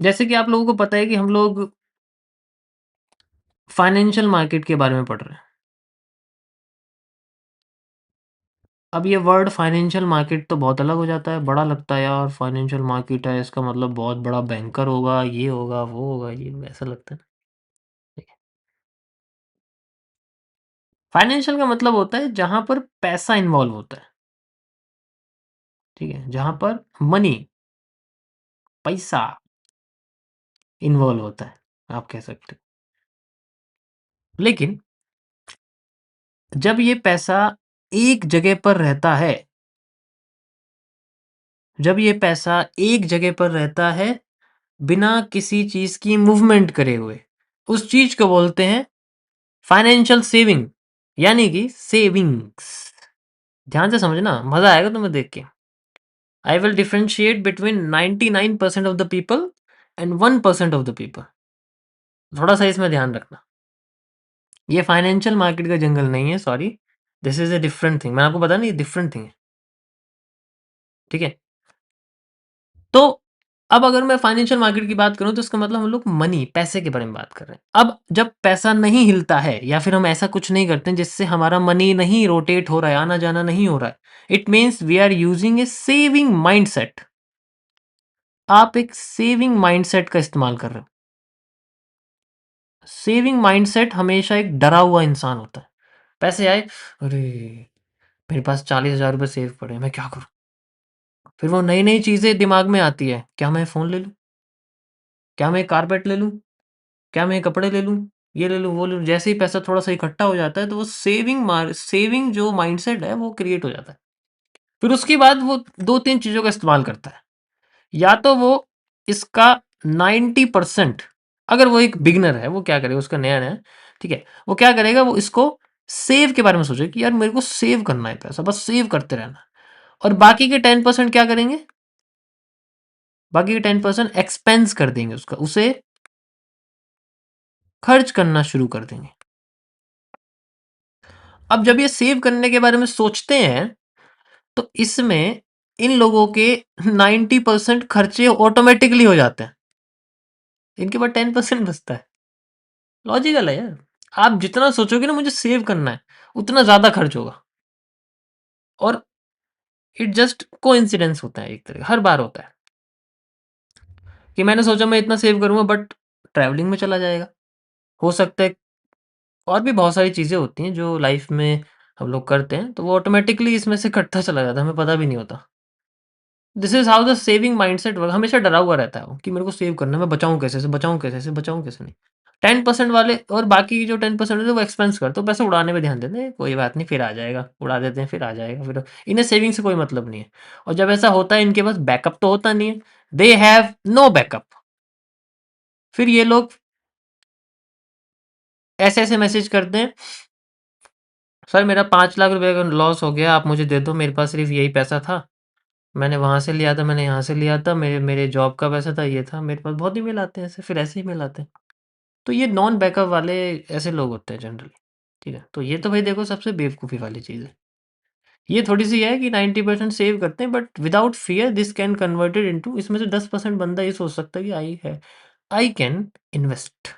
जैसे कि आप लोगों को पता है कि हम लोग फाइनेंशियल मार्केट के बारे में पढ़ रहे हैं। अब ये वर्ड फाइनेंशियल मार्केट तो बहुत अलग हो जाता है, बड़ा लगता है यार फाइनेंशियल मार्केट है, इसका मतलब बहुत बड़ा बैंकर होगा, ये होगा, वो होगा, ये ऐसा लगता है ना। ठीक है। फाइनेंशियल का मतलब होता है जहाँ पर पैसा इन्वॉल्व होता है, ठीक है? जहाँ पर मनी, पैसा इन्वॉल्व होता है, आप कह सकते हो। लेकिन जब ये पैसा एक जगह पर रहता है, जब ये पैसा एक जगह पर रहता है बिना किसी चीज़ की मूवमेंट करे हुए, उस चीज़ को बोलते हैं फाइनेंशियल सेविंग, यानी कि सेविंग्स। ध्यान से समझना, मज़ा आएगा तुम्हें देख के। I will differentiate between 99% of the people and 1% of the people. थोड़ा सा इसमें ध्यान रखना। ये फाइनेंशियल मार्केट का जंगल नहीं है, sorry. This is a different thing. मैं आपको बता नहीं, ये डिफरेंट थिंग है, ठीक है? तो अब अगर मैं फाइनेंशियल मार्केट की बात करूं तो इसका मतलब हम लोग मनी, पैसे के बारे में बात कर रहे हैं। अब जब पैसा नहीं हिलता है या फिर हम ऐसा कुछ नहीं करते हैं जिससे हमारा मनी नहीं रोटेट हो रहा है, आना जाना नहीं हो रहा है, it means we are using a saving mindset. आप एक सेविंग माइंडसेट का इस्तेमाल कर रहे हो। सेविंग माइंडसेट हमेशा एक डरा हुआ इंसान होता है। पैसे आए, अरे मेरे पास 40,000 रुपये सेव पड़े हैं, मैं क्या करूं? फिर वो नई नई चीजें दिमाग में आती है, क्या मैं फोन ले लूं, क्या मैं कारपेट ले लूं, क्या मैं कपड़े ले लूँ, ये ले लूँ, वो ले लूँ। जैसे ही पैसा थोड़ा-सा इकट्ठा हो जाता है, तो वो सेविंग जो माइंडसेट है, वो क्रिएट हो जाता है। फिर उसके बाद वो 2-3 चीज़ों का इस्तेमाल करता है। या तो वो इसका 90%, अगर वो एक बिगिनर है, वो क्या करेगा, उसका नया-नया है, ठीक है? वो क्या करेगा, वो इसको सेव के बारे में सोचेगा कि यार मेरे को सेव करना है पैसा, बस सेव करते रहना है। और बाकी के 10% क्या करेंगे? बाकी के 10% एक्सपेंस कर देंगे उसका, उसे खर्च करना शुरू कर देंगे। अब जब ये सेव करने के बारे में सोचते हैं, तो इसमें इन लोगों के 90% खर्चे ऑटोमेटिकली हो जाते हैं। इनके पास 10% बचता है। लॉजिकल है यार। आप जितना सोचोगे ना मुझे सेव करना है, उतना ज़्यादा खर्च होगा। और इट जस्ट कोइंसिडेंस होता है, एक तरह हर बार होता है कि मैंने सोचा मैं इतना सेव करूँगा, बट ट्रैवलिंग में चला जाएगा। हो सकता है और भी बहुत सारी चीज़ें होती हैं जो लाइफ में हम लोग करते हैं, तो वो ऑटोमेटिकली इसमें से कटता चला जाता है, हमें पता भी नहीं होता। This is how the saving mindset work. हमेशा डरा हुआ रहता है वो कि मेरे को सेव करना है, मैं बचाऊँ कैसे से, बचाऊँ कैसे से, बचाऊँ कैसे नहीं। 10% वाले और बाकी जो 10% होते हैं वो एक्सपेंस करते हैं, पैसे उड़ाने पे ध्यान देते हैं, कोई बात नहीं फिर आ जाएगा, उड़ा देते हैं फिर आ जाएगा, फिर इन्हें सेविंग से कोई मतलब नहीं है। और जब ऐसा होता है इनके पास बैकअप तो होता नहीं है, दे हैव नो बैकअप। फिर ये लोग ऐसे-ऐसे मैसेज करते हैं, सर मेरा 5 लाख रुपए का लॉस हो गया, आप मुझे दे दो, मेरे पास सिर्फ यही पैसा था। मैंने वहाँ से लिया था, मैंने यहाँ से लिया था, मेरे मेरे जॉब का पैसा था, ये था, मेरे पास बहुत ईमेल आते हैं ऐसे, फिर ऐसे ईमेल आते हैं। तो ये नॉन बैकअप वाले ऐसे लोग होते हैं जनरली, ठीक है? तो ये तो भाई देखो सबसे बेवकूफ़ी वाली चीज़ है। ये थोड़ी-सी है कि 90% सेव करते हैं but without fear this can converted into, इसमें से 10% बंदा ये सोच सकता है कि I can invest,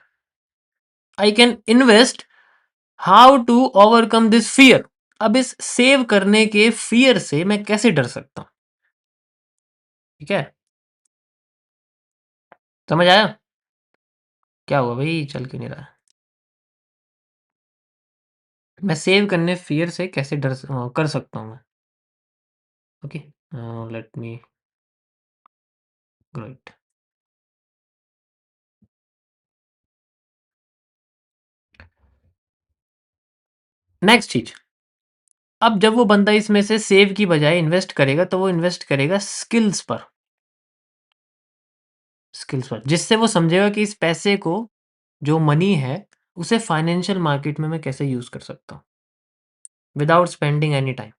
I can invest, how to overcome this fear. अब इस सेव करने के फियर से मैं कैसे डर सकता हूँ? ठीक है? समझ आया? क्या हुआ भाई, चल क्यों नहीं रहा है? मैं सेव करने फियर से कैसे कर सकता हूँ मैं? Okay, let me right. Next चीज, अब जब वो बंदा इसमें से सेव की बजाय इन्वेस्ट करेगा तो वो इन्वेस्ट करेगा स्किल्स पर, स्किल्स पर, जिससे वो समझेगा कि इस पैसे को, जो मनी है, उसे फाइनेंशियल मार्केट में मैं कैसे यूज कर सकता हूँ विदाउट स्पेंडिंग एनी टाइम।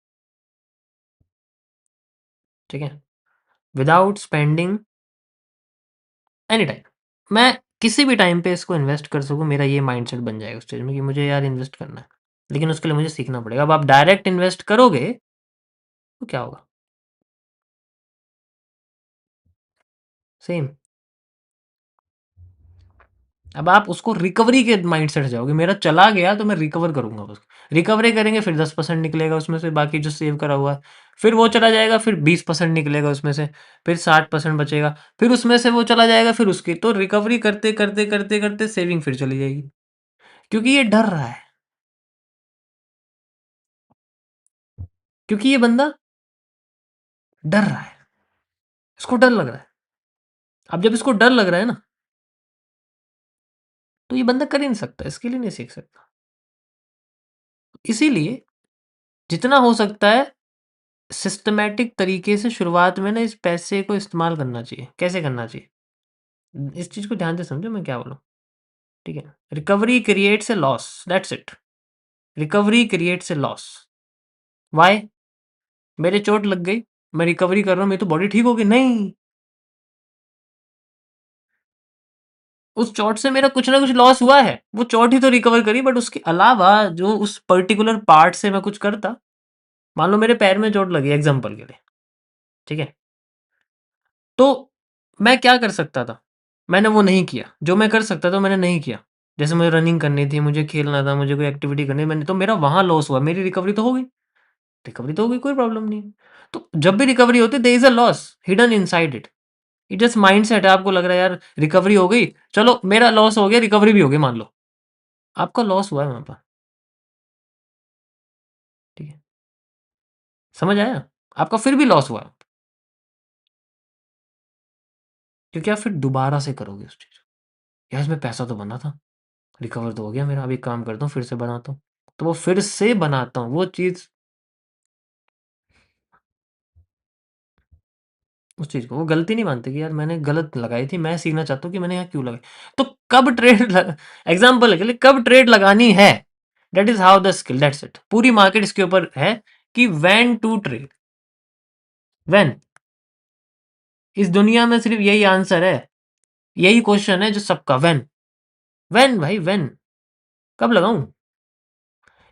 ठीक है? विदाउट स्पेंडिंग एनी टाइम, मैं किसी भी टाइम पे इसको इन्वेस्ट कर सकूँ, मेरा ये माइंडसेट बन जाएगा उस चीज में कि मुझे यार इन्वेस्ट करना है, लेकिन उसके लिए मुझे सीखना पड़ेगा। अब आप डायरेक्ट इन्वेस्ट करोगे तो क्या होगा? सेम। अब आप उसको रिकवरी के माइंडसेट से जाओगे, मेरा चला गया तो मैं रिकवर करूँगा उसको। रिकवरी करेंगे फिर 10% निकलेगा उसमें से, बाकी जो सेव करा हुआ है। फिर वो चला जाएगा, फिर 20% निकलेगा उसमें से, फिर 60% बचेगा, फिर उसमें से वो चला जाएगा, फिर उसकी तो रिकवरी करते, करते, करते, करते सेविंग फिर चली जाएगी। क्योंकि ये डर रहा है। क्योंकि ये बंदा डर रहा है। इसको डर लग रहा है। अब जब इसको डर लग रहा है ना, तो ये बंदा कर ही नहीं सकता, इसके लिए नहीं सीख सकता। इसीलिए जितना हो सकता है सिस्टमैटिक तरीके से शुरुआत में ना इस पैसे को इस्तेमाल करना चाहिए। कैसे करना चाहिए? इस चीज़ को ध्यान से समझो मैं क्या बोलूँ, ठीक है? Recovery creates a loss, that's it. Recovery creates a loss. Why? मेरे चोट लग गई, मैं रिकवरी कर रहा हूँ, मेरी तो बॉडी ठीक हो गई। नहीं, उस चोट से मेरा कुछ ना कुछ लॉस हुआ है। वो चोट ही तो रिकवर करी, बट उसके अलावा जो उस पर्टिकुलर पार्ट से मैं कुछ करता, मान लो मेरे पैर में चोट लगी एग्ज़ाम्पल के लिए, ठीक है? तो मैं क्या कर सकता था? मैंने वो नहीं किया। जो मैं कर सकता था मैंने नहीं किया। जैसे मुझे रनिंग करनी थी, मुझे खेलना था, मुझे कोई एक्टिविटी करनी मैंने तो मेरा वहाँ लॉस हुआ, मेरी रिकवरी तो हो गई। रिकवरी तो हो गई, कोई प्रॉब्लम नहीं है। तो जब भी रिकवरी होती है there is a loss hidden inside it. It just mindset है, आपको लग रहा है यार रिकवरी हो गई, चलो मेरा लॉस हो गया, रिकवरी भी हो गई मान लो। आपका लॉस हुआ है वहाँ पर, ठीक है? समझ आया? आपका फिर भी लॉस हुआ है, क्योंकि आप फिर दोबारा से करोगे उस चीज़ को। यार इसमें पैसा तो बना था, रिकवर तो हो गया मेरा, अभी एक काम करता हूँ फिर से बनाता हूँ। तो वो फिर से बनाता हूँ, वो चीज़ उस चीज़ को वो गलती नहीं मानते कि यार मैंने गलत लगाई थी, मैं सीखना चाहता हूँ कि मैंने यहाँ क्यों लगाई। तो कब ट्रेड एग्जाम्पल के लिए कब ट्रेड लगानी है, that is how the skill, that's it. पूरी मार्केट इसके ऊपर है कि व्हेन टू ट्रेड। व्हेन, इस दुनिया में सिर्फ यही आंसर है, यही क्वेश्चन है जो सबका, व्हेन। व्हेन भाई, व्हेन, कब लगाऊं,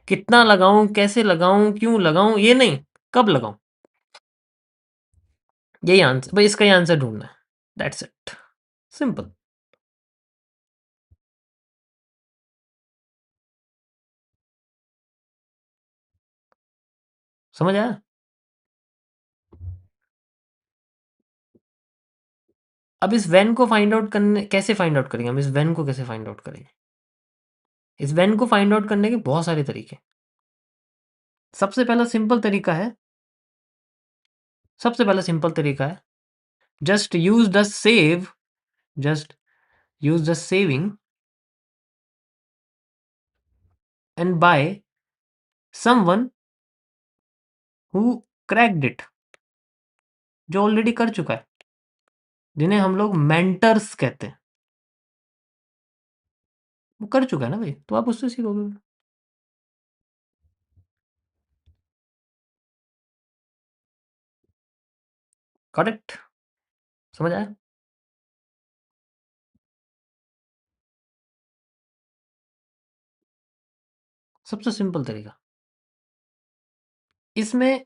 कितना लगाऊं, कैसे लगाऊं, क्यों लगाऊं, ये नहीं, कब लगाऊं। यही आंसर भाई, इसका ही आंसर ढूंढना है, दैट्स इट, सिंपल। समझ आया? अब इस व्हेन को फाइंड आउट करने, कैसे फाइंड आउट करेंगे हम इस व्हेन को, कैसे फाइंड आउट करेंगे? इस व्हेन को फाइंड आउट करने के बहुत सारे तरीके। सबसे पहला सिंपल तरीका है, सबसे पहला सिंपल तरीका है, just use the save, just use the saving and by someone who cracked it, जो ऑलरेडी कर चुका है, जिन्हें हम लोग मेंटर्स कहते हैं। वो कर चुका है ना भाई, तो आप उससे सीखोगे। करेक्ट? समझ आया? सबसे सिंपल तरीका, इसमें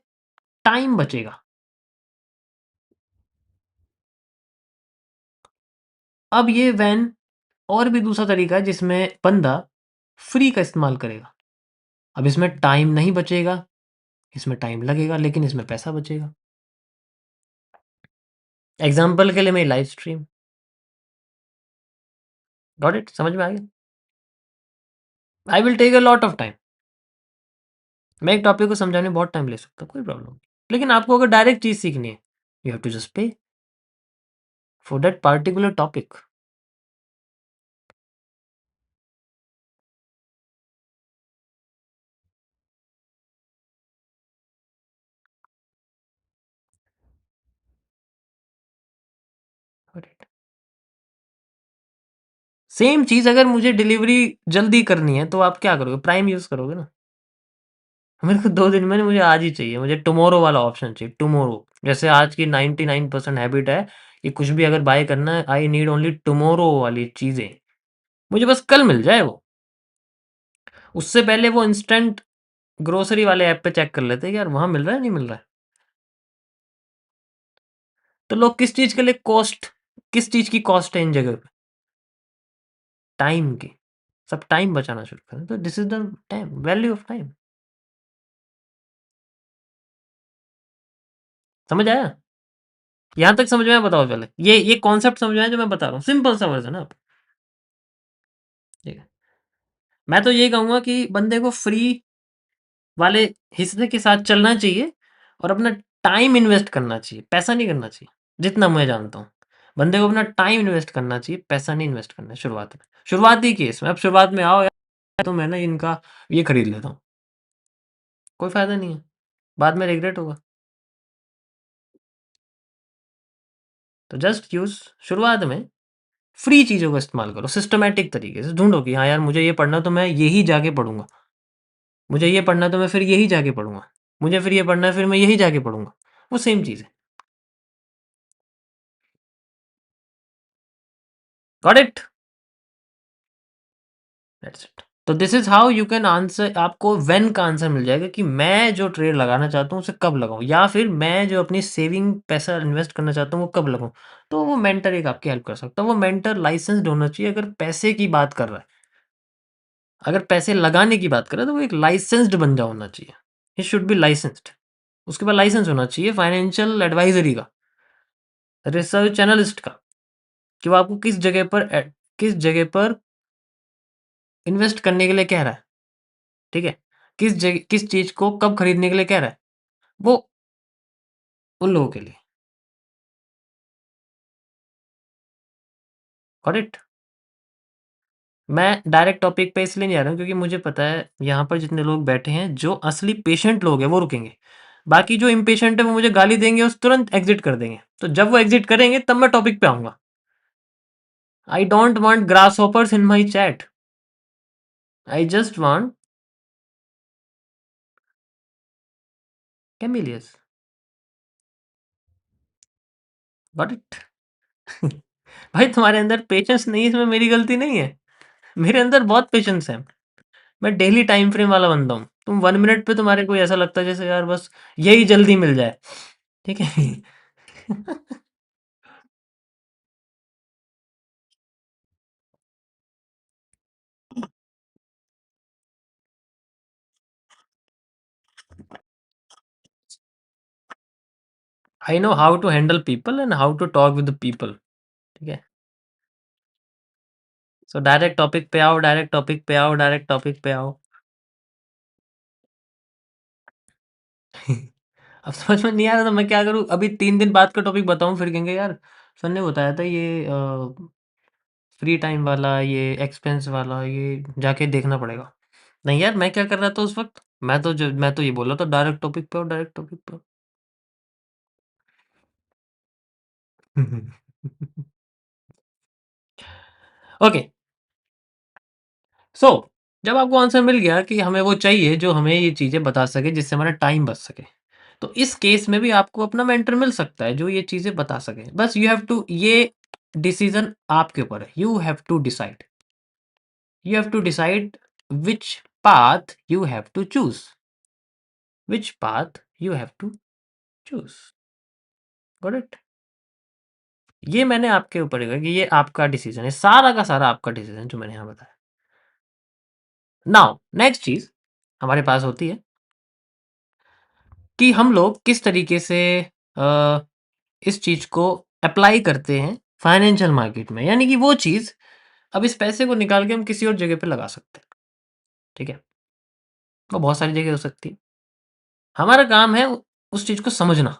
टाइम बचेगा। अब ये वैन और भी दूसरा तरीका है जिसमें बंदा फ्री का इस्तेमाल करेगा। अब इसमें टाइम नहीं बचेगा, इसमें टाइम लगेगा, लेकिन इसमें पैसा बचेगा। एग्जाम्पल के लिए मेरी लाइव स्ट्रीम, गॉट इट? समझ में आ गया? I will take a lot of time. मैं एक टॉपिक को समझाने में बहुत टाइम ले सकता हूँ, कोई प्रॉब्लम नहीं। लेकिन आपको अगर डायरेक्ट चीज़ सीखनी है, you have to just pay for that particular topic. Same चीज़ अगर मुझे डिलीवरी जल्दी करनी है तो आप क्या करोगे? प्राइम यूज़ करोगे ना। मेरे को 2 दिन में नहीं, मुझे आज ही चाहिए, मुझे टुमारो वाला ऑप्शन चाहिए, टुमारो। जैसे आज की 99% हैबिट है कि कुछ भी अगर बाय करना है, आई नीड ओनली टुमारो वाली चीज़ें। मुझे बस कल मिल जाए वो। उससे पहले वो इंस्टेंट ग्रोसरी वाले ऐप पे चेक कर लेते हैं कि यार वहाँ मिल रहा है, नहीं मिल रहा है। तो लोग किस चीज़ के लिए कॉस्ट, किस चीज़ की कॉस्ट है इन जगह पे? टाइम की। सब टाइम बचाना शुरू करें, तो this is the time, value of time. समझ आया? यहाँ तक समझ में आया? बताओ पहले, ये कॉन्सेप्ट समझ में आया जो मैं बता रहा हूँ? सिंपल सा वर्जन है। ठीक है, मैं तो ये कहूंगा कि बंदे को फ्री वाले हिस्से के साथ चलना चाहिए और अपना टाइम इन्वेस्ट करना चाहिए, पैसा नहीं करना चाहिए। जितना मैं जानता हूँ, बंदे को अपना टाइम इन्वेस्ट करना चाहिए, पैसा नहीं इन्वेस्ट करना है शुरुआत में। शुरुआती केस में, अब शुरुआत में आओ यार तो मैं ना इनका ये खरीद लेता हूँ, कोई फायदा नहीं है, बाद में रिग्रेट होगा। तो जस्ट यूज, शुरुआत में फ्री चीज़ों का इस्तेमाल करो, सिस्टमैटिक तरीके से ढूंढो कि हाँ यार मुझे ये पढ़ना तो मैं यही जाके पढ़ूंगा, मुझे ये पढ़ना तो मैं फिर यही जाके पढ़ूंगा, मुझे फिर ये पढ़ना है फिर मैं यही जाके पढ़ूंगा, वो सेम चीज़ है। Got it? That's it. तो this is how you can answer, आपको व्हेन का आंसर मिल जाएगा कि मैं जो ट्रेड लगाना चाहता हूँ उसे कब लगाऊं, या फिर मैं जो अपनी सेविंग पैसा इन्वेस्ट करना चाहता हूँ वो कब लगाऊं। तो वो मेंटर एक आपकी हेल्प कर सकता है, वो मेंटर लाइसेंस्ड होना चाहिए अगर पैसे की बात कर रहा है। अगर पैसे लगाने की बात कर रहा है तो वो एक लाइसेंस्ड बंदा होना चाहिए, ही शुड बी लाइसेंस्ड। उसके बाद लाइसेंस होना चाहिए फाइनेंशियल एडवाइजरी का, रिसर्च एनालिस्ट का, कि वो आपको किस जगह पर इन्वेस्ट करने के लिए कह रहा है। ठीक है, किस जगह किस चीज को कब खरीदने के लिए कह रहा है, वो उन लोगों के लिए। Got it? मैं डायरेक्ट टॉपिक पे इसलिए नहीं आ रहा हूँ क्योंकि मुझे पता है यहाँ पर जितने लोग बैठे हैं जो असली पेशेंट लोग हैं वो रुकेंगे, बाकी जो इम्पेशेंट है वो मुझे गाली देंगे और तुरंत एग्जिट कर देंगे। तो जब वो एग्जिट करेंगे तब मैं टॉपिक पे आऊंगा। I don't want grasshoppers in my chat, I just want chameleons. Got it? भाई तुम्हारे अंदर पेशेंस नहीं है, इसमें मेरी गलती नहीं है, मेरे अंदर बहुत पेशेंस है। मैं डेली टाइम फ्रेम वाला बंदा हूँ, तुम 1 मिनट पे तुम्हारे को ऐसा लगता है जैसे यार बस यही जल्दी मिल जाए। ठीक है। I know how to handle people and how to talk with the people. ठीक है, सो डायरेक्ट टॉपिक पे आओ, डायरेक्ट टॉपिक पे आओ, डायरेक्ट टॉपिक पे आओ। अब समझ में नहीं आ रहा तो मैं क्या करूँ? अभी 3 दिन बाद का टॉपिक बताऊं फिर कहेंगे यार सर ने बताया था ये फ्री टाइम वाला, ये एक्सपेंस वाला, ये जाके देखना पड़ेगा। नहीं यार, मैं क्या कर रहा था उस वक्त? मैं तो ये बोल रहा था डायरेक्ट टॉपिक पे आओ, डायरेक्ट टॉपिक पे आओ। ओके, सो जब आपको आंसर मिल गया कि हमें वो चाहिए जो हमें ये चीज़ें बता सके जिससे हमारा टाइम बच सके, तो इस केस में भी आपको अपना मेंटर मिल सकता है जो ये चीज़ें बता सके। बस यू हैव टू, ये डिसीजन आपके ऊपर है, you have to decide which path you have to choose, which path you have to choose. Got it? ये मैंने आपके ऊपर है कि ये आपका डिसीजन है, सारा का सारा आपका डिसीजन जो मैंने यहाँ बताया। नाउ नेक्स्ट चीज हमारे पास होती है कि हम लोग किस तरीके से अ, इस चीज को अप्लाई करते हैं फाइनेंशियल मार्केट में, यानी कि वो चीज, अब इस पैसे को निकाल के हम किसी और जगह पे लगा सकते हैं। ठीक है, वो बहुत सारी जगह हो सकती है। हमारा काम है उस चीज को समझना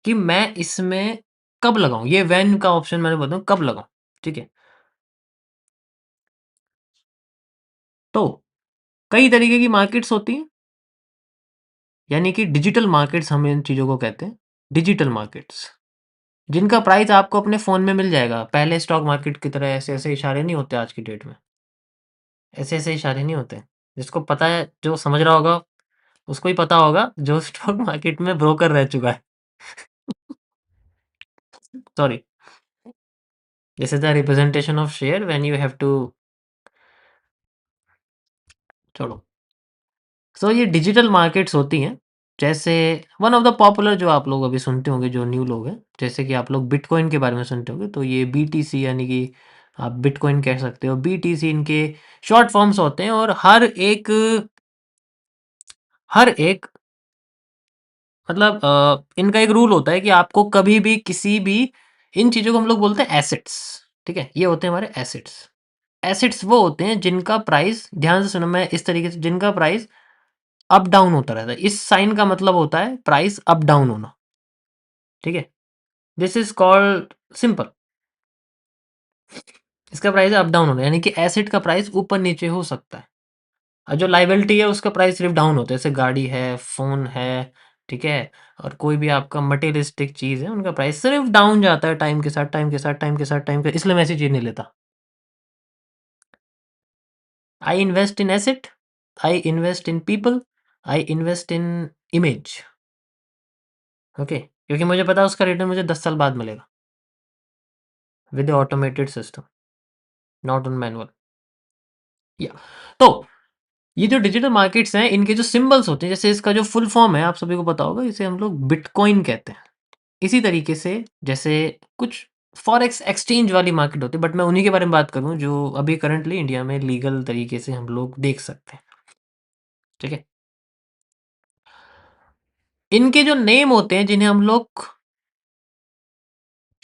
कि मैं इसमें कब लगाऊं, ये व्हेन का ऑप्शन मैंने बताऊं कब लगाऊं। ठीक है, तो कई तरीके की मार्केट्स होती हैं, यानी कि डिजिटल मार्केट्स हम इन चीजों को कहते हैं, डिजिटल मार्केट्स, जिनका प्राइस आपको अपने फ़ोन में मिल जाएगा। पहले स्टॉक मार्केट की तरह ऐसे-ऐसे इशारे नहीं होते आज की डेट में, ऐसे-ऐसे इशारे नहीं होते। जिसको पता है, जो समझ रहा होगा, उसको ही पता होगा जो स्टॉक मार्केट में ब्रोकर रह चुका है। Sorry, this is the representation of share when you have to, छोड़ो। सो ये डिजिटल मार्केट्स होती हैं, जैसे वन ऑफ द पॉपुलर जो आप लोग अभी सुनते होंगे जो न्यू लोग हैं, जैसे कि आप लोग बिटकॉइन के बारे में सुनते होंगे, तो ये बीटीसी यानी कि आप बिटकॉइन कह सकते हो, बीटीसी इनके शॉर्ट फॉर्म्स होते हैं। और हर एक मतलब इनका एक रूल होता है कि आपको कभी भी किसी भी इन चीज़ों को हम लोग बोलते हैं एसेट्स, ठीक है? ये होते हैं हमारे एसेट्स। एसेट्स वो होते हैं जिनका प्राइस, ध्यान से सुनो, मैं इस तरीके से, जिनका प्राइस अप डाउन होता रहता है। इस साइन का मतलब होता है प्राइस अप डाउन होना, ठीक है? This is called simple. इसका प्राइस अप डाउन होना, यानी कि एसेट का प्राइस ऊपर नीचे हो सकता है। और जो लाइबिलिटी है उसका प्राइस सिर्फ डाउन होता है, जैसे गाड़ी है, फोन है, ठीक है? और कोई भी आपका मटेरियलिस्टिक चीज है, उनका प्राइस सिर्फ डाउन जाता है टाइम के साथ, टाइम के साथ, टाइम के साथ, टाइम के, इसलिए मैं ऐसी चीज नहीं लेता। I invest in asset, I invest in people, I invest in image, okay? क्योंकि मुझे पता है उसका रिटर्न मुझे 10 साल बाद मिलेगा with automated system, not on manual. या तो ये जो डिजिटल मार्केट्स हैं, इनके जो सिंबल्स होते हैं, जैसे इसका जो फुल फॉर्म है आप सभी को पता होगा, इसे हम लोग बिटकॉइन कहते हैं। इसी तरीके से जैसे कुछ फॉरेक्स एक्सचेंज वाली मार्केट होती है, बट मैं उन्हीं के बारे में बात करूं जो अभी करंटली इंडिया में लीगल तरीके से हम लोग देख सकते हैं, ठीक है? इनके जो नेम होते हैं, जिन्हें हम लोग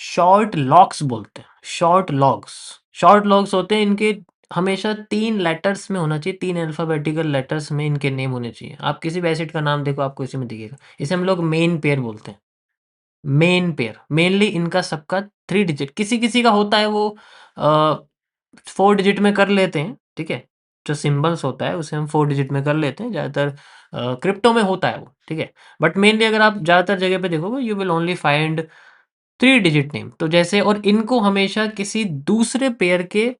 शॉर्ट लॉक्स बोलते हैं, शॉर्ट लॉक्स, शॉर्ट लॉक्स होते हैं इनके, हमेशा 3 लेटर्स में होना चाहिए, 3 अल्फाबेटिकल लेटर्स में इनके नेम होने चाहिए। आप किसी भी एसिड का नाम देखो, आपको इसी में दिखेगा। इसे हम लोग मेन पेयर बोलते हैं। मेन पेयर, मेनली इनका सबका 3 डिजिट, किसी किसी का होता है वो 4 डिजिट में कर लेते हैं, ठीक है? जो सिंबल्स होता है उसे हम 4 डिजिट में कर लेते हैं, ज़्यादातर क्रिप्टो में होता है वो, ठीक है? बट मेनली अगर आप ज़्यादातर जगह पे देखोगे, you will only find 3 digit name. तो जैसे, और इनको हमेशा किसी दूसरे पेयर के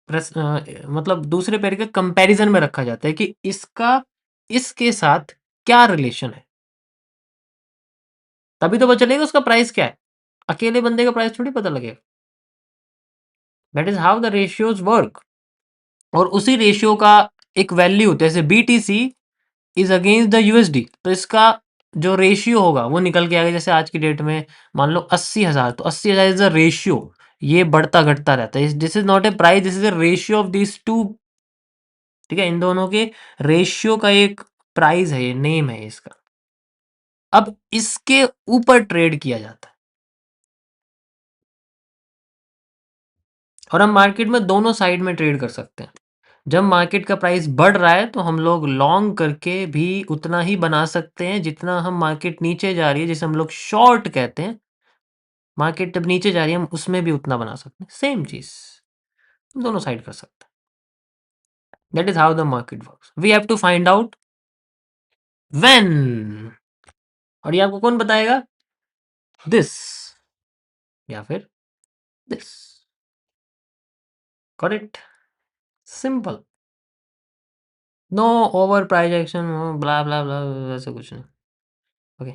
मतलब दूसरे पेयर के कंपैरिजन में रखा जाता है कि इसका इसके साथ क्या रिलेशन है, तभी तो पता चलेगा उसका प्राइस क्या है। अकेले बंदे का प्राइस थोड़ी पता लगेगा। That is how the ratios work. और उसी रेशियो का एक वैल्यू होता है, जैसे BTC is against the USD, तो इसका जो रेशियो होगा वो निकल के आएगा। जैसे आज की डेट में मान लो 80,000, तो 80,000 इज द रेशियो। ये बढ़ता घटता रहता है। This is not a price, this is a ratio of this to, ठीक है? इन दोनों के रेशियो का एक प्राइस है, ये नेम है इसका। अब इसके ऊपर ट्रेड किया जाता है, और हम मार्केट में दोनों साइड में ट्रेड कर सकते हैं। जब मार्केट का प्राइस बढ़ रहा है तो हम लोग लॉन्ग करके भी उतना ही बना सकते हैं जितना हम, मार्केट नीचे जा रही है जिसे हम लोग शॉर्ट कहते हैं, मार्केट जब नीचे जा रही है हम उसमें भी उतना बना सकते हैं। सेम चीज हम दोनों साइड कर सकते हैं। That is how the market works. We have to find out when. और ये आपको कौन बताएगा? दिस या फिर this. Correct, simple. No over projection, blah blah blah, वैसे कुछ नहीं। ओके,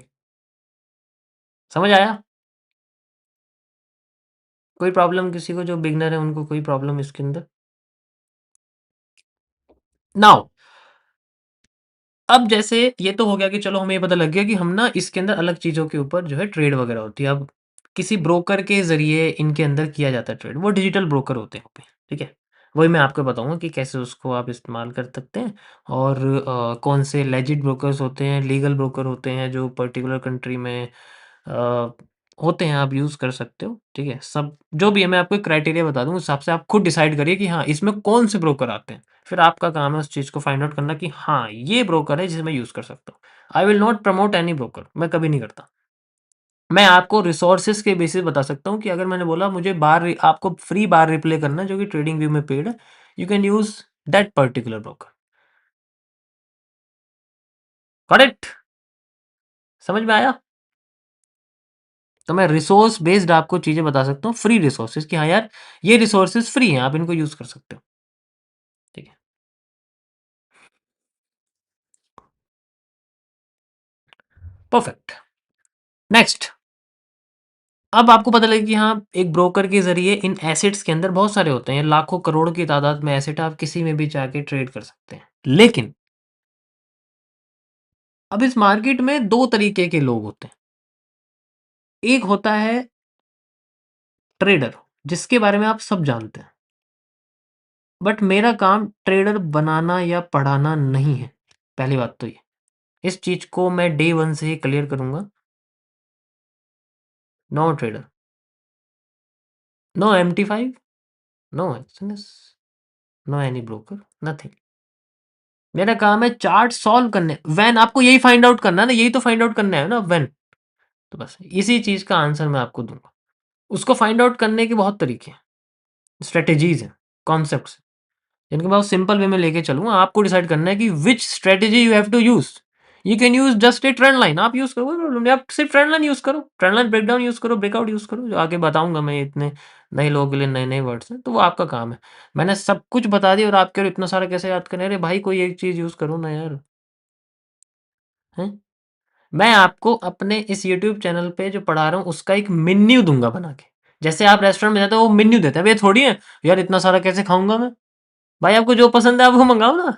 समझ आया? कोई प्रॉब्लम किसी को, जो बिगनर है उनको कोई प्रॉब्लम इसके अंदर? नाउ, अब जैसे ये तो हो गया कि चलो हमें ये पता लग गया कि हम ना इसके अंदर अलग चीज़ों के ऊपर जो है ट्रेड वगैरह होती है। अब किसी ब्रोकर के ज़रिए इनके अंदर किया जाता है ट्रेड, वो डिजिटल ब्रोकर होते हैं वहाँ पे, ठीक है? वही मैं आपको बताऊँगा कि कैसे उसको आप इस्तेमाल कर सकते हैं, और कौन से लेजिट ब्रोकर्स होते हैं, लीगल ब्रोकर होते हैं जो पर्टिकुलर कंट्री में अ, होते हैं, आप यूज़ कर सकते हो, ठीक है? सब जो भी है मैं आपको एक क्राइटेरिया बता दूँगा, उस हिसाब से आप खुद डिसाइड करिए कि हाँ, इसमें कौन से ब्रोकर आते हैं। फिर आपका काम है उस चीज़ को फाइंड आउट करना कि हाँ, ये ब्रोकर है जिसे मैं यूज़ कर सकता हूँ। I will not promote any broker, मैं कभी नहीं करता। मैं आपको रिसोर्सेज़ के बेसिस बता सकता हूँ कि अगर मैंने बोला मुझे आपको फ्री बार रिप्ले करना है जो कि ट्रेडिंग व्यू में पेड है, you can use that particular broker. Got it? समझ में आया? तो मैं रिसोर्स बेस्ड आपको चीज़ें बता सकता हूँ, फ्री रिसोर्सेज़, कि हाँ यार, ये रिसोर्सेज़ फ्री हैं, आप इनको यूज़ कर सकते हो, ठीक है? परफेक्ट। नेक्स्ट, अब आपको पता लगे कि हाँ, एक ब्रोकर के ज़रिए इन एसेट्स के अंदर बहुत सारे होते हैं, लाखों करोड़ की तादाद में एसेट आप किसी में भी जाके ट्रेड कर सकते हैं। लेकिन अब इस मार्केट में 2 तरीके के लोग होते हैं। एक होता है ट्रेडर, जिसके बारे में आप सब जानते हैं। बट मेरा काम ट्रेडर बनाना या पढ़ाना नहीं है, पहली बात तो ये। इस चीज़ को मैं डे 1 से ही क्लियर करूँगा। No trader, no MT5, no Exness, no any broker, nothing. मेरा काम है चार्ट सॉल्व करने। व्हेन आपको यही फाइंड आउट करना है ना, यही तो फाइंड आउट करना है ना, व्हेन। तो बस इसी चीज़ का आंसर मैं आपको दूँगा। उसको फाइंड आउट करने के बहुत तरीके हैं, स्ट्रैटेजीज़ हैं, कॉन्सेप्ट्स हैं, जिनके मैं सिंपल वे में लेके चलूँगा। आपको डिसाइड करना है कि which strategy you have to use. You can use just a trend line, आप यूज़ करो, कोई प्रॉब्लम नहीं। आप सिर्फ ट्रेंड लाइन यूज़ करो, ट्रेंड लाइन ब्रेकडाउन यूज़ करो, ब्रेकआउट यूज़ करो, जो आगे बताऊँगा मैं। इतने नए लोगों के लिए नए-नए वर्ड्स हैं, तो वो आपका काम है। मैंने सब कुछ बता दिया और आप कह रहे हो इतना सारा कैसे याद करें? अरे भाई, कोई एक चीज़ यूज़ करो ना यार, हैं? मैं आपको अपने इस यूट्यूब चैनल पे जो पढ़ा रहा हूँ, उसका एक मेन्यू दूँगा बना के। जैसे आप रेस्टोरेंट में जाते हो, वो मेन्यू देते हैं। अब ये थोड़ी है, यार इतना सारा कैसे खाऊँगा मैं? भाई, आपको जो पसंद है आप वो मँगाओ ना।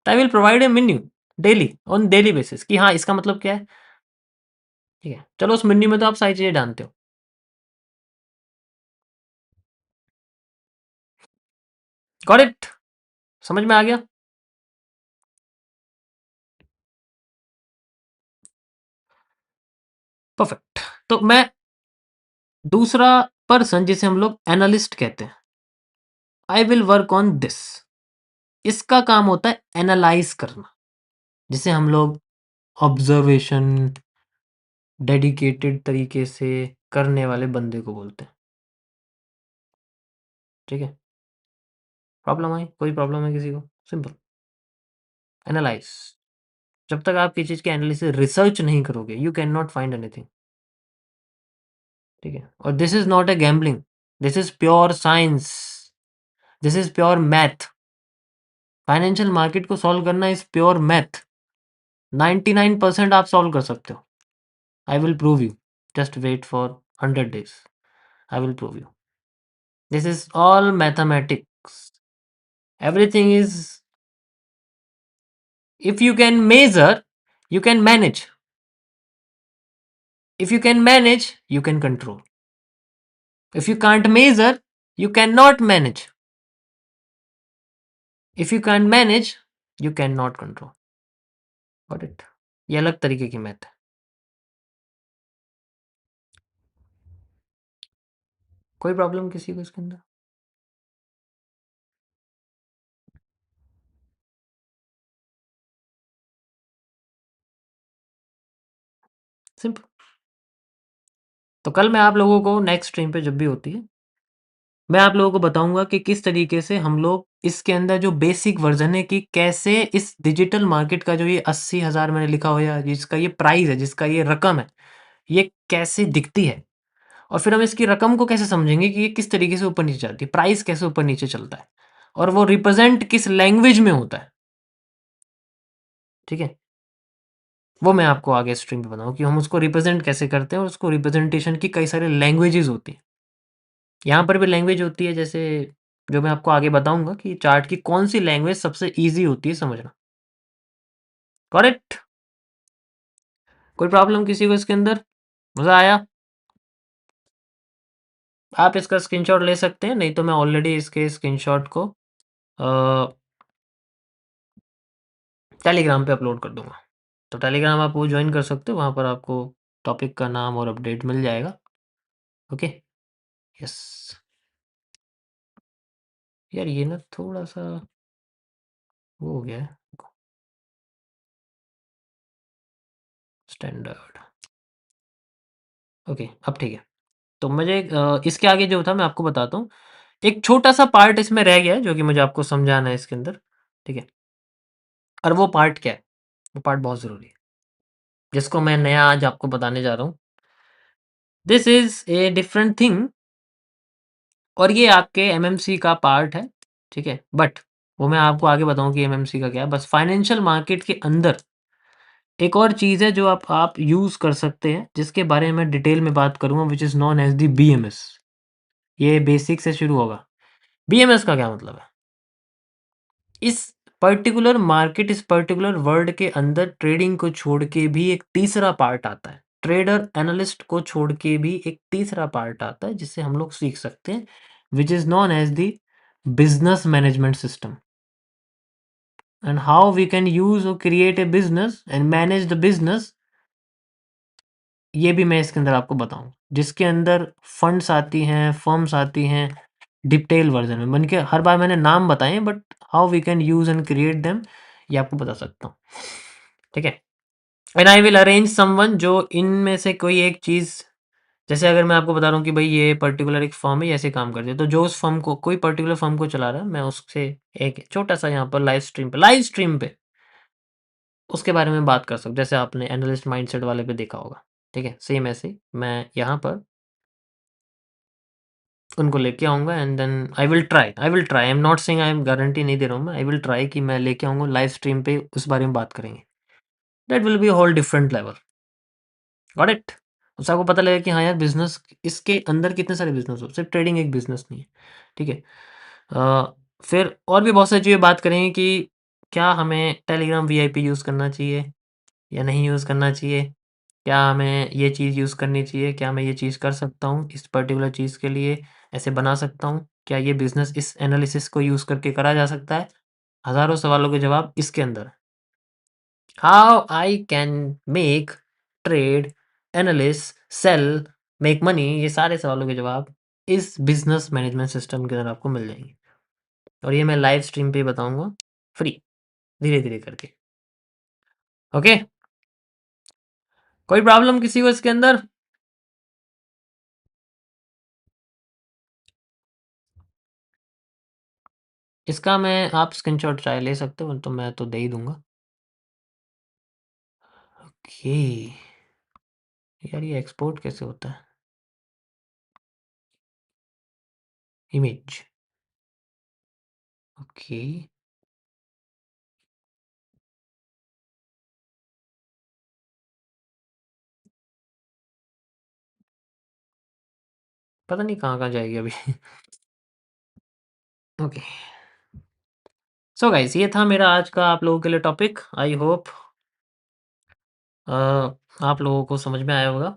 I will provide a menu daily, on daily basis, कि हाँ, इसका मतलब क्या है? ठीक है, चलो उस मेन्यू में तो आप सारी चीज़ें जानते हो। Got it? समझ में आ गया? परफेक्ट। तो मैं दूसरा पर्सन, जिसे हम लोग एनालिस्ट कहते हैं, I will work on this. इसका काम होता है एनालाइज करना, जिसे हम लोग ऑब्जर्वेशन डेडिकेटेड तरीके से करने वाले बंदे को बोलते हैं। ठीक है? प्रॉब्लम आई? कोई प्रॉब्लम है किसी को? सिंपल। एनालाइज। जब तक आप किसी चीज़ की एनालिसिस रिसर्च नहीं करोगे, you can not find anything. ठीक है? और this is not a gambling, this is pure science, this is pure math. Financial market को सॉल्व करना इज़ प्योर मैथ। 99% आप सॉल्व कर सकते हो। I will prove you. Just wait for 100 days. I will prove you. This is all mathematics. Everything is, if you can measure, you can manage. If you can manage, you can control. If you can't measure, you cannot manage. If you can't manage, you cannot control. Got it? ये अलग तरीके की math है। कोई problem किसी को इसके अंदर? सिंपल। तो कल मैं आप लोगों को नेक्स्ट स्ट्रीम पे जब भी होती है, मैं आप लोगों को बताऊंगा कि किस तरीके से हम लोग इसके अंदर जो बेसिक वर्जन है, कि कैसे इस डिजिटल मार्केट का जो ये 80,000 मैंने लिखा हुआ है, जिसका ये प्राइस है, जिसका ये रकम है, ये कैसे दिखती है। और फिर हम इसकी रकम को कैसे समझेंगे कि ये किस तरीके से ऊपर नीचे जाती है, प्राइस कैसे ऊपर नीचे चलता है, और वो रिप्रेजेंट किस लैंग्वेज में होता है। ठीक है? वो मैं आपको आगे स्ट्रीम पे बताऊँ कि हम उसको रिप्रेजेंट कैसे करते हैं, और उसको रिप्रेजेंटेशन की कई सारी लैंग्वेजेस होती हैं। यहाँ पर भी लैंग्वेज होती है, जैसे जो मैं आपको आगे बताऊंगा कि चार्ट की कौन सी लैंग्वेज सबसे ईजी होती है समझना। करेक्ट? कोई प्रॉब्लम किसी को इसके अंदर? मज़ा आया? आप इसका स्क्रीनशॉट ले सकते हैं, नहीं तो मैं ऑलरेडी इसके स्क्रीनशॉट को टेलीग्राम पे अपलोड कर दूंगा। तो टेलीग्राम आप वो ज्वाइन कर सकते हो, वहाँ पर आपको टॉपिक का नाम और अपडेट मिल जाएगा। ओके? यस। यार ये ना थोड़ा सा वो हो गया है, स्टैंडर्ड। ओके, अब ठीक है। तो मुझे इसके आगे जो था मैं आपको बताता हूँ। एक छोटा सा पार्ट इसमें रह गया है, जो कि मुझे आपको समझाना है इसके अंदर। ठीक है? और वो पार्ट क्या है? वो पार्ट बहुत ज़रूरी है, जिसको मैं नया आज आपको बताने जा रहा हूँ। This is a different thing, और ये आपके एमएमसी का पार्ट है। ठीक है? बट वो मैं आपको आगे बताऊँ कि एमएमसी का क्या है। बस फाइनेंशियल मार्केट के अंदर एक और चीज़ है जो आप यूज़ कर सकते हैं, जिसके बारे में मैं डिटेल में बात करूँगा, which is known as the BMS. ये बेसिक से शुरू होगा। बीएमएस का क्या मतलब है? इस पर्टिकुलर मार्केट, इस पर्टिकुलर वर्ल्ड के अंदर ट्रेडिंग को छोड़ के भी एक तीसरा पार्ट आता है, ट्रेडर एनालिस्ट को छोड़ के भी एक तीसरा पार्ट आता है जिससे हम लोग सीख सकते हैं, which is known as the business management system, and how we can use और create a business and manage the business. ये भी मैं इसके अंदर आपको बताऊं, जिसके अंदर फंड्स आती हैं, फर्म्स आती हैं, डिटेल वर्जन में बन के। हर बार मैंने नाम बताए, but how we can use and create them ये आपको बता सकता हूँ। ठीक है, and I will arrange someone जो इनमें से कोई एक चीज़, जैसे अगर मैं आपको बता रहा हूँ कि भाई ये पर्टिकुलर एक फर्म है, ये ऐसे काम करती है, तो जो उस फर्म को, कोई पर्टिकुलर फर्म को चला रहा है, मैं उससे एक छोटा सा यहाँ पर लाइव स्ट्रीम पे उसके बारे में बात कर सकूँ, जैसे आपने एनालिस्ट माइंडसेट वाले पे देखा होगा। ठीक है, सेम ऐसे ही मैं यहाँ पर उनको लेके आऊँगा, and then I will try, I am not saying, I am guarantee नहीं दे रहा हूँ मैं, आई विल ट्राई कि मैं लेके आऊँगा लाइव स्ट्रीम पे, उस बारे में बात करेंगे। That will be a whole different level. Got it? उससे आपको पता लगेगा कि हाँ यार, बिजनेस इसके अंदर कितने सारे बिजनेस हो, सिर्फ ट्रेडिंग एक बिजनेस नहीं है। ठीक है, फिर और भी बहुत सारी चीज़ें बात करेंगे कि क्या हमें टेलीग्राम वीआईपी यूज़ करना चाहिए या नहीं यूज़ करना चाहिए, क्या हमें ये चीज़ यूज़ करनी चाहिए, क्या मैं ये चीज़ कर सकता हूँ इस पर्टिकुलर चीज़ के लिए, ऐसे बना सकता हूँ, क्या ये बिजनेस इस एनालिसिस को यूज़ करके करा जा सकता है। हज़ारों सवालों के जवाब इसके अंदर है। How I can make, trade, analyst, sell, make money, ये सारे सवालों के जवाब इस बिजनेस मैनेजमेंट सिस्टम के अंदर आपको मिल जाएंगे, और ये मैं लाइव स्ट्रीम पे ही बताऊंगा, फ्री, धीरे धीरे करके। ओके, कोई प्रॉब्लम किसी को इसके अंदर? इसका मैं, आप स्क्रीनशॉट चाहे ले सकते हो, तो मैं तो दे ही दूंगा। ओके, यार ये एक्सपोर्ट कैसे होता है? इमेज, ओके, पता नहीं कहाँ कहाँ जाएगी अभी। ओके, सो गाइस, ये था मेरा आज का आप लोगों के लिए टॉपिक। आई होप आप लोगों को समझ में आया होगा।